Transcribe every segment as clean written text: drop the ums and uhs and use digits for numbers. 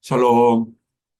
샬롬.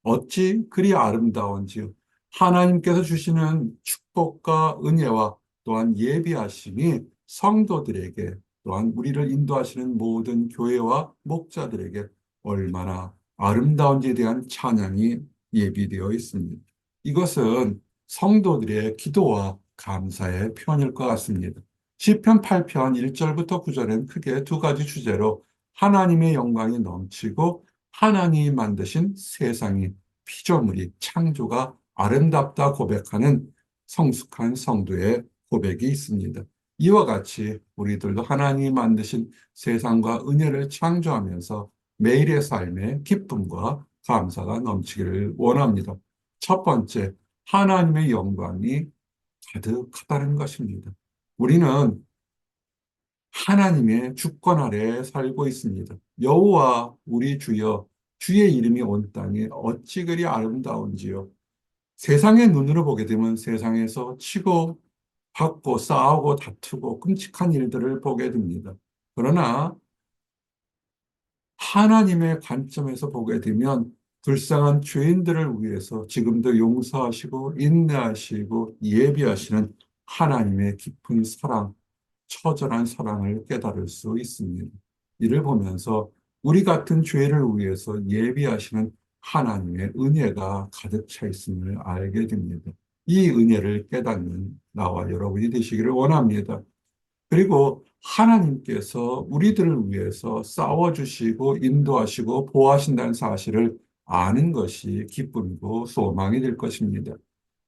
어찌 그리 아름다운지요. 하나님께서 주시는 축복과 은혜와 또한 예비하심이 성도들에게 또한 우리를 인도하시는 모든 교회와 목자들에게 얼마나 아름다운지에 대한 찬양이 예비되어 있습니다. 이것은 성도들의 기도와 감사의 표현일 것 같습니다. 시편 8편 1절부터 9절엔 크게 두 가지 주제로 하나님의 영광이 넘치고 하나님이 만드신 세상이 피조물이 창조가 아름답다 고백하는 성숙한 성도의 고백이 있습니다. 이와 같이 우리들도 하나님이 만드신 세상과 은혜를 창조하면서 매일의 삶에 기쁨과 감사가 넘치기를 원합니다. 첫 번째, 하나님의 영광이 가득하다는 것입니다. 우리는 하나님의 주권 아래에 살고 있습니다. 여호와 우리 주여, 주의 이름이 온 땅에 어찌 그리 아름다운지요. 세상의 눈으로 보게 되면 세상에서 치고 받고 싸우고 다투고 끔찍한 일들을 보게 됩니다. 그러나 하나님의 관점에서 보게 되면 불쌍한 죄인들을 위해서 지금도 용서하시고 인내하시고 예비하시는 하나님의 깊은 사랑, 처절한 사랑을 깨달을 수 있습니다. 이를 보면서 우리 같은 죄를 위해서 예비하시는 하나님의 은혜가 가득 차 있음을 알게 됩니다. 이 은혜를 깨닫는 나와 여러분이 되시기를 원합니다. 그리고 하나님께서 우리들을 위해서 싸워주시고 인도하시고 보호하신다는 사실을 아는 것이 기쁨이고 소망이 될 것입니다.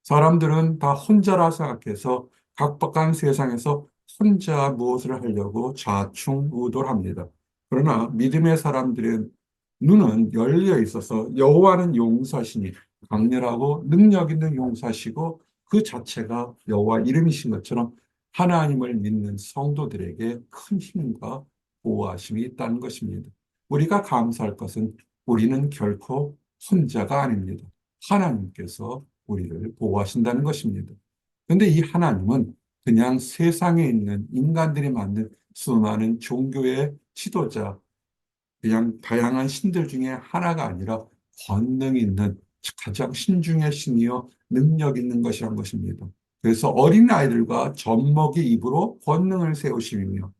사람들은 다 혼자라 생각해서 각박한 세상에서 혼자 무엇을 하려고 좌충우돌합니다. 그러나 믿음의 사람들의 눈은 열려 있어서 여호와는 용사시니 강렬하고 능력 있는 용사시고 그 자체가 여호와 이름이신 것처럼 하나님을 믿는 성도들에게 큰 힘과 보호하심이 있다는 것입니다. 우리가 감사할 것은 우리는 결코 혼자가 아닙니다. 하나님께서 우리를 보호하신다는 것입니다. 그런데 이 하나님은 그냥 세상에 있는 인간들이 만든 수많은 종교의 지도자, 그냥 다양한 신들 중에 하나가 아니라 권능 있는 가장 신중의 신이요 능력 있는 것이란 것입니다. 그래서 어린아이들과 젖먹이 입으로 권능을 세우시며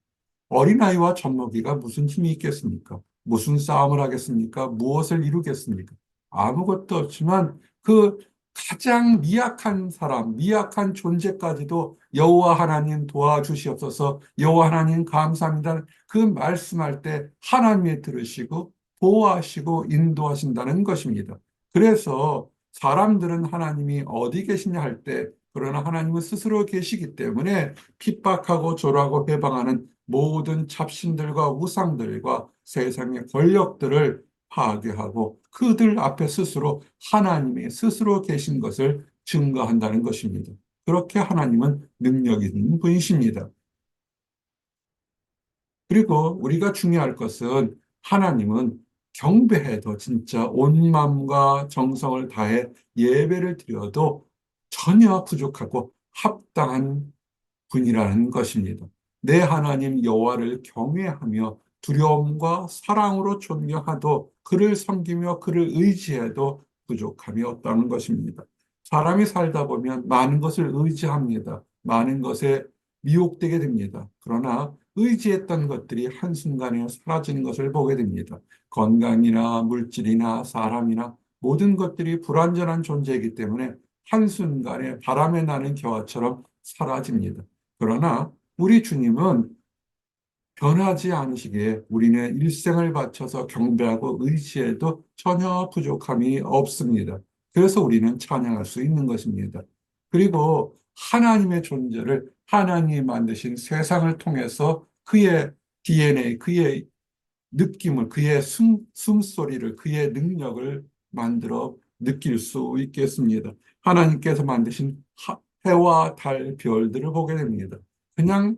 어린아이와 젖먹이가 무슨 힘이 있겠습니까? 무슨 싸움을 하겠습니까? 무엇을 이루겠습니까? 아무것도 없지만 그 가장 미약한 사람, 미약한 존재까지도 여호와 하나님 도와주시옵소서, 여호와 하나님 감사합니다. 그 말씀할 때 하나님이 들으시고 보호하시고 인도하신다는 것입니다. 그래서 사람들은 하나님이 어디 계시냐 할 때, 그러나 하나님은 스스로 계시기 때문에 핍박하고 조라고 해방하는 모든 잡신들과 우상들과 세상의 권력들을 파괴하고 그들 앞에 스스로 하나님이 스스로 계신 것을 증거한다는 것입니다. 그렇게 하나님은 능력 있는 분이십니다. 그리고 우리가 중요할 것은 하나님은 경배해도 진짜 온 마음과 정성을 다해 예배를 드려도 전혀 부족하고 합당한 분이라는 것입니다. 내 하나님 여호와를 경외하며 두려움과 사랑으로 존경하도 그를 섬기며 그를 의지해도 부족함이 없다는 것입니다. 사람이 살다 보면 많은 것을 의지합니다. 많은 것에 미혹되게 됩니다. 그러나 의지했던 것들이 한순간에 사라지는 것을 보게 됩니다. 건강이나 물질이나 사람이나 모든 것들이 불완전한 존재이기 때문에 한순간에 바람에 나는 겨와처럼 사라집니다. 그러나 우리 주님은 변하지 않으시기에 우리는 일생을 바쳐서 경배하고 의지해도 전혀 부족함이 없습니다. 그래서 우리는 찬양할 수 있는 것입니다. 그리고 하나님의 존재를 하나님이 만드신 세상을 통해서 그의 DNA, 그의 느낌을, 그의 숨소리를, 그의 능력을 만들어 느낄 수 있겠습니다. 하나님께서 만드신 해와 달, 별들을 보게 됩니다. 그냥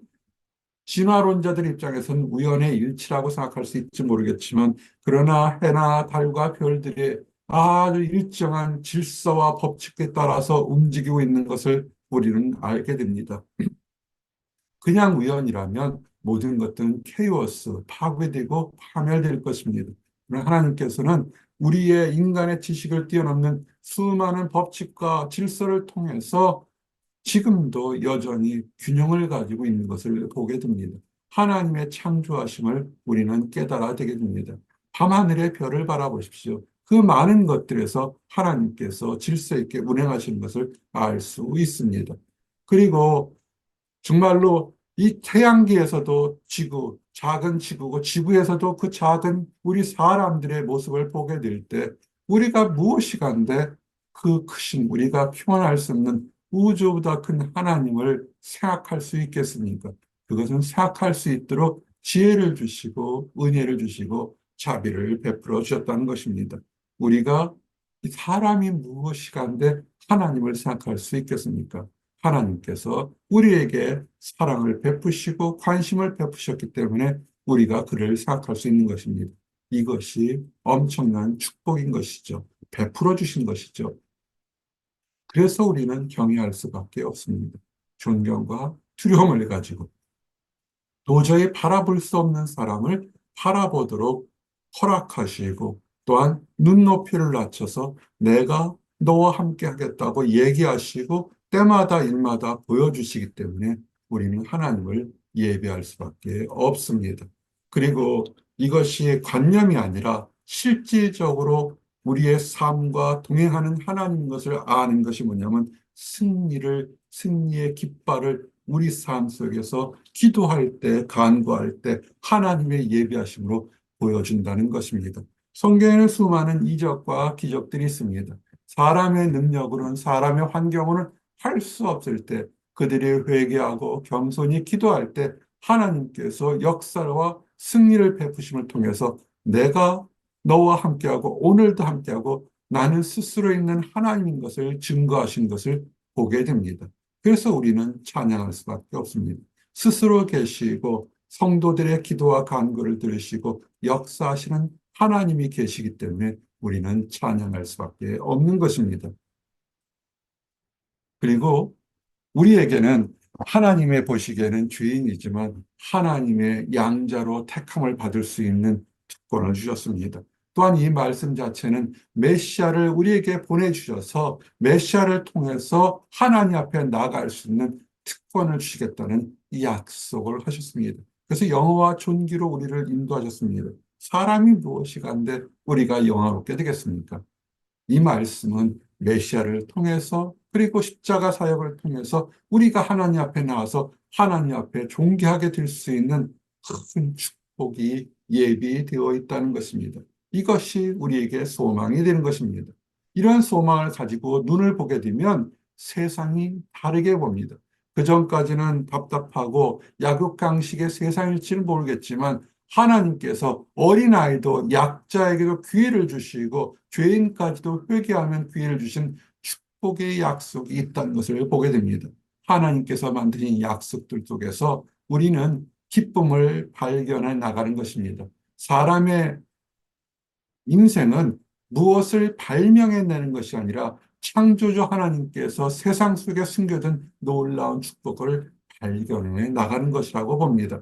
진화론자들 입장에서는 우연의 일치라고 생각할 수 있지 모르겠지만, 그러나 해나 달과 별들이 아주 일정한 질서와 법칙에 따라서 움직이고 있는 것을 우리는 알게 됩니다. 그냥 우연이라면 모든 것들은 케이오스, 파괴되고 파멸될 것입니다. 그러나 하나님께서는 우리의 인간의 지식을 뛰어넘는 수많은 법칙과 질서를 통해서 지금도 여전히 균형을 가지고 있는 것을 보게 됩니다. 하나님의 창조하심을 우리는 깨달아야 되게 됩니다. 밤하늘의 별을 바라보십시오. 그 많은 것들에서 하나님께서 질서 있게 운행하시는 것을 알 수 있습니다. 그리고 정말로 이 태양계에서도 지구, 작은 지구고 지구에서도 그 작은 우리 사람들의 모습을 보게 될 때 우리가 무엇이간데 그 크신 우리가 표현할 수 없는 우주보다 큰 하나님을 생각할 수 있겠습니까? 그것은 생각할 수 있도록 지혜를 주시고 은혜를 주시고 자비를 베풀어 주셨다는 것입니다. 우리가 이 사람이 무엇이간데 하나님을 생각할 수 있겠습니까? 하나님께서 우리에게 사랑을 베푸시고 관심을 베푸셨기 때문에 우리가 그를 생각할 수 있는 것입니다. 이것이 엄청난 축복인 것이죠. 베풀어 주신 것이죠. 그래서 우리는 경외할 수밖에 없습니다. 존경과 두려움을 가지고 도저히 바라볼 수 없는 사람을 바라보도록 허락하시고 또한 눈높이를 낮춰서 내가 너와 함께 하겠다고 얘기하시고 때마다 일마다 보여주시기 때문에 우리는 하나님을 예배할 수밖에 없습니다. 그리고 이것이 관념이 아니라 실질적으로 우리의 삶과 동행하는 하나님인 것을 아는 것이 뭐냐면 승리의 깃발을 우리 삶 속에서 기도할 때, 간구할 때 하나님의 예비하심으로 보여준다는 것입니다. 성경에는 수많은 이적과 기적들이 있습니다. 사람의 능력으로는, 사람의 환경으로는 할 수 없을 때 그들이 회개하고 겸손히 기도할 때 하나님께서 역사와 승리를 베푸심을 통해서 내가 너와 함께하고 오늘도 함께하고 나는 스스로 있는 하나님인 것을 증거하신 것을 보게 됩니다. 그래서 우리는 찬양할 수밖에 없습니다. 스스로 계시고 성도들의 기도와 간구를 들으시고 역사하시는 하나님이 계시기 때문에 우리는 찬양할 수밖에 없는 것입니다. 그리고 우리에게는 하나님의 보시기에는 죄인이지만 하나님의 양자로 택함을 받을 수 있는 특권을 주셨습니다. 또한 이 말씀 자체는 메시아를 우리에게 보내주셔서 메시아를 통해서 하나님 앞에 나갈 수 있는 특권을 주시겠다는 이 약속을 하셨습니다. 그래서 영화와 존귀로 우리를 인도하셨습니다. 사람이 무엇이간데 우리가 영화롭게 되겠습니까? 이 말씀은 메시아를 통해서 그리고 십자가 사역을 통해서 우리가 하나님 앞에 나와서 하나님 앞에 존귀하게 될 수 있는 큰 축복이 예비되어 있다는 것입니다. 이것이 우리에게 소망이 되는 것입니다. 이러한 소망을 가지고 눈을 보게 되면 세상이 다르게 봅니다. 그전까지는 답답하고 약육강식의 세상일지는 모르겠지만 하나님께서 어린아이도 약자에게도 기회를 주시고 죄인까지도 회개하면 기회를 주신 축복의 약속이 있다는 것을 보게 됩니다. 하나님께서 만드신 약속들 속에서 우리는 기쁨을 발견해 나가는 것입니다. 사람의 인생은 무엇을 발명해내는 것이 아니라 창조주 하나님께서 세상 속에 숨겨진 놀라운 축복을 발견해 나가는 것이라고 봅니다.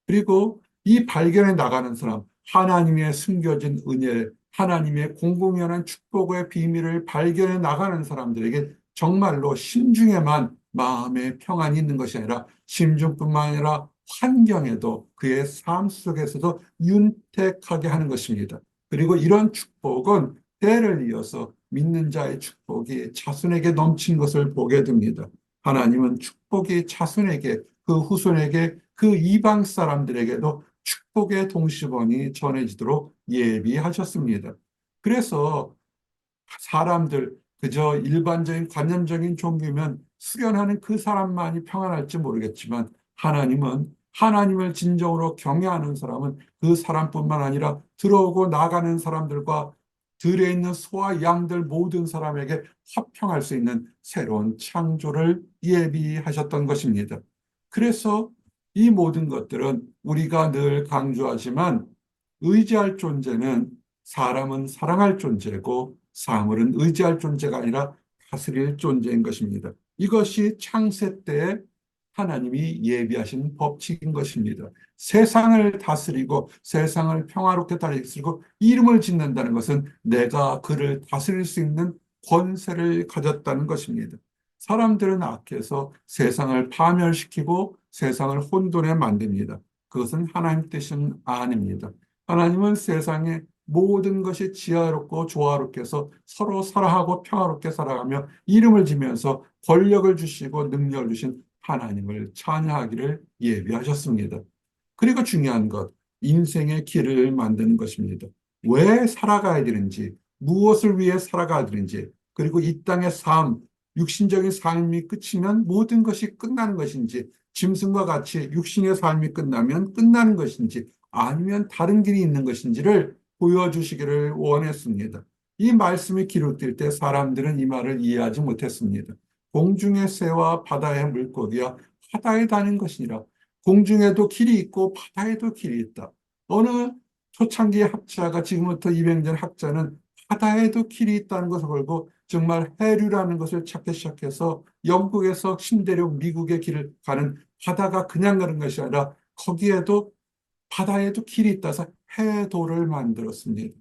그리고 이 발견해 나가는 사람, 하나님의 숨겨진 은혜, 하나님의 공공연한 축복의 비밀을 발견해 나가는 사람들에게 정말로 심중에만 마음의 평안이 있는 것이 아니라 심중뿐만 아니라 환경에도 그의 삶 속에서도 윤택하게 하는 것입니다. 그리고 이런 축복은 때를 이어서 믿는 자의 축복이 자손에게 넘친 것을 보게 됩니다. 하나님은 축복이 자손에게 그 후손에게 그 이방 사람들에게도 축복의 동시번이 전해지도록 예비하셨습니다. 그래서 사람들 그저 일반적인 관념적인 종교면 수련하는 그 사람만이 평안할지 모르겠지만 하나님은 하나님을 진정으로 경외하는 사람은 그 사람뿐만 아니라 들어오고 나가는 사람들과 들에 있는 소와 양들 모든 사람에게 화평할 수 있는 새로운 창조를 예비하셨던 것입니다. 그래서 이 모든 것들은 우리가 늘 강조하지만 의지할 존재는 사람은 사랑할 존재고 사물은 의지할 존재가 아니라 다스릴 존재인 것입니다. 이것이 창세 때 하나님이 예비하신 법칙인 것입니다. 세상을 다스리고 세상을 평화롭게 다스리고 이름을 짓는다는 것은 내가 그를 다스릴 수 있는 권세를 가졌다는 것입니다. 사람들은 악해서 세상을 파멸시키고 세상을 혼돈에 만듭니다. 그것은 하나님 뜻은 아닙니다. 하나님은 세상에 모든 것이 지혜롭고 조화롭게 해서 서로 사랑하고 평화롭게 살아가며 이름을 지면서 권력을 주시고 능력을 주신 하나님을 찬양하기를 예비하셨습니다. 그리고 중요한 것, 인생의 길을 만드는 것입니다. 왜 살아가야 되는지, 무엇을 위해 살아가야 되는지, 그리고 이 땅의 삶, 육신적인 삶이 끝이면 모든 것이 끝나는 것인지, 짐승과 같이 육신의 삶이 끝나면 끝나는 것인지, 아니면 다른 길이 있는 것인지를 보여주시기를 원했습니다. 이 말씀이 기록될 때 사람들은 이 말을 이해하지 못했습니다. 공중의 새와 바다의 물고기와 바다에 다닌 것이니라. 공중에도 길이 있고 바다에도 길이 있다. 어느 초창기 학자가 지금부터 200년 학자는 바다에도 길이 있다는 것을 걸고 정말 해류라는 것을 찾기 시작해서 영국에서 신대륙 미국의 길을 가는 바다가 그냥 가는 것이 아니라 거기에도 바다에도 길이 있다서 해도를 만들었습니다.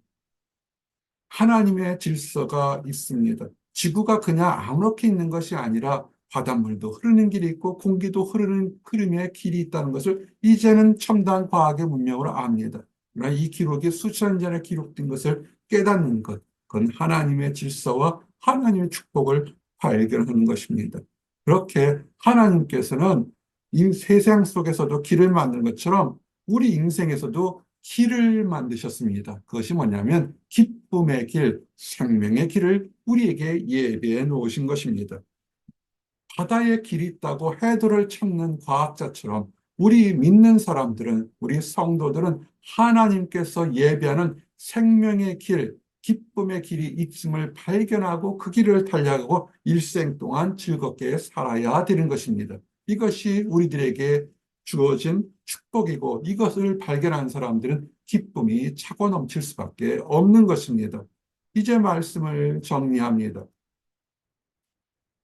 하나님의 질서가 있습니다. 지구가 그냥 아무렇게 있는 것이 아니라 바닷물도 흐르는 길이 있고 공기도 흐르는 흐름의 길이 있다는 것을 이제는 첨단 과학의 문명으로 압니다. 그러나 이 기록이 수천 년 전에 기록된 것을 깨닫는 것, 그건 하나님의 질서와 하나님의 축복을 발견하는 것입니다. 그렇게 하나님께서는 이 세상 속에서도 길을 만든 것처럼 우리 인생에서도 길을 만드셨습니다. 그것이 뭐냐면 기쁨의 길, 생명의 길을 우리에게 예비해 놓으신 것입니다. 바다에 길이 있다고 해도를 찾는 과학자처럼 우리 믿는 사람들은, 우리 성도들은 하나님께서 예비하는 생명의 길, 기쁨의 길이 있음을 발견하고 그 길을 달려가고 일생 동안 즐겁게 살아야 되는 것입니다. 이것이 우리들에게 주어진 축복이고 이것을 발견한 사람들은 기쁨이 차고 넘칠 수밖에 없는 것입니다. 이제 말씀을 정리합니다.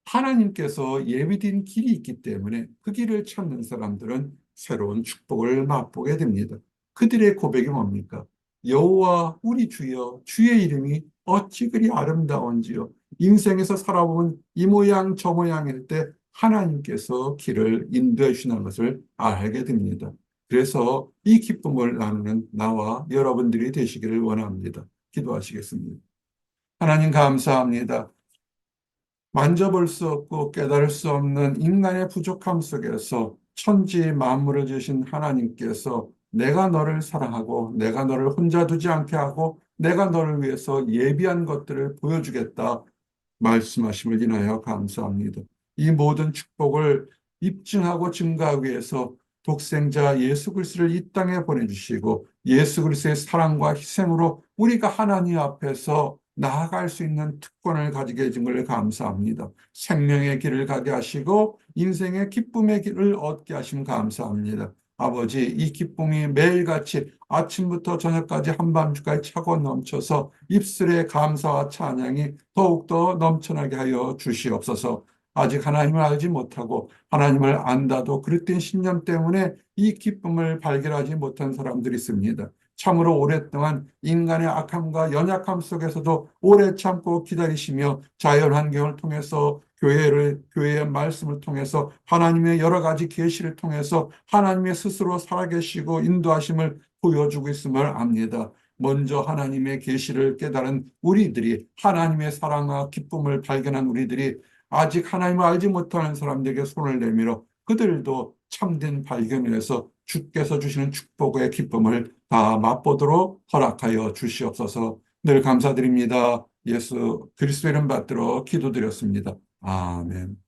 하나님께서 예비된 길이 있기 때문에 그 길을 찾는 사람들은 새로운 축복을 맛보게 됩니다. 그들의 고백이 뭡니까? 여호와 우리 주여, 주의 이름이 어찌 그리 아름다운지요. 인생에서 살아보면 이 모양 저 모양일 때 하나님께서 길을 인도해 주시는 것을 알게 됩니다. 그래서 이 기쁨을 나누는 나와 여러분들이 되시기를 원합니다. 기도하시겠습니다. 하나님 감사합니다. 만져볼 수 없고 깨달을 수 없는 인간의 부족함 속에서 천지 만물을 주신 하나님께서 내가 너를 사랑하고 내가 너를 혼자 두지 않게 하고 내가 너를 위해서 예비한 것들을 보여주겠다 말씀하심을 인하여 감사합니다. 이 모든 축복을 입증하고 증가하기 위해서 독생자 예수 그리스도를 이 땅에 보내주시고 예수 그리스도의 사랑과 희생으로 우리가 하나님 앞에서 나아갈 수 있는 특권을 가지게 해준 걸 감사합니다. 생명의 길을 가게 하시고 인생의 기쁨의 길을 얻게 하심 감사합니다. 아버지, 이 기쁨이 매일같이 아침부터 저녁까지 한밤중까지 차고 넘쳐서 입술의 감사와 찬양이 더욱더 넘쳐나게 하여 주시옵소서. 아직 하나님을 알지 못하고 하나님을 안다도 그릇된 신념 때문에 이 기쁨을 발견하지 못한 사람들이 있습니다. 참으로 오랫동안 인간의 악함과 연약함 속에서도 오래 참고 기다리시며 자연환경을 통해서 교회의 말씀을 통해서 하나님의 여러 가지 계시를 통해서 하나님의 스스로 살아계시고 인도하심을 보여주고 있음을 압니다. 먼저 하나님의 계시를 깨달은 우리들이 하나님의 사랑과 기쁨을 발견한 우리들이 아직 하나님을 알지 못하는 사람들에게 손을 내밀어 그들도 참된 발견을 해서 주께서 주시는 축복의 기쁨을 다 맛보도록 허락하여 주시옵소서. 늘 감사드립니다. 예수 그리스도 이름 받들어 기도드렸습니다. 아멘.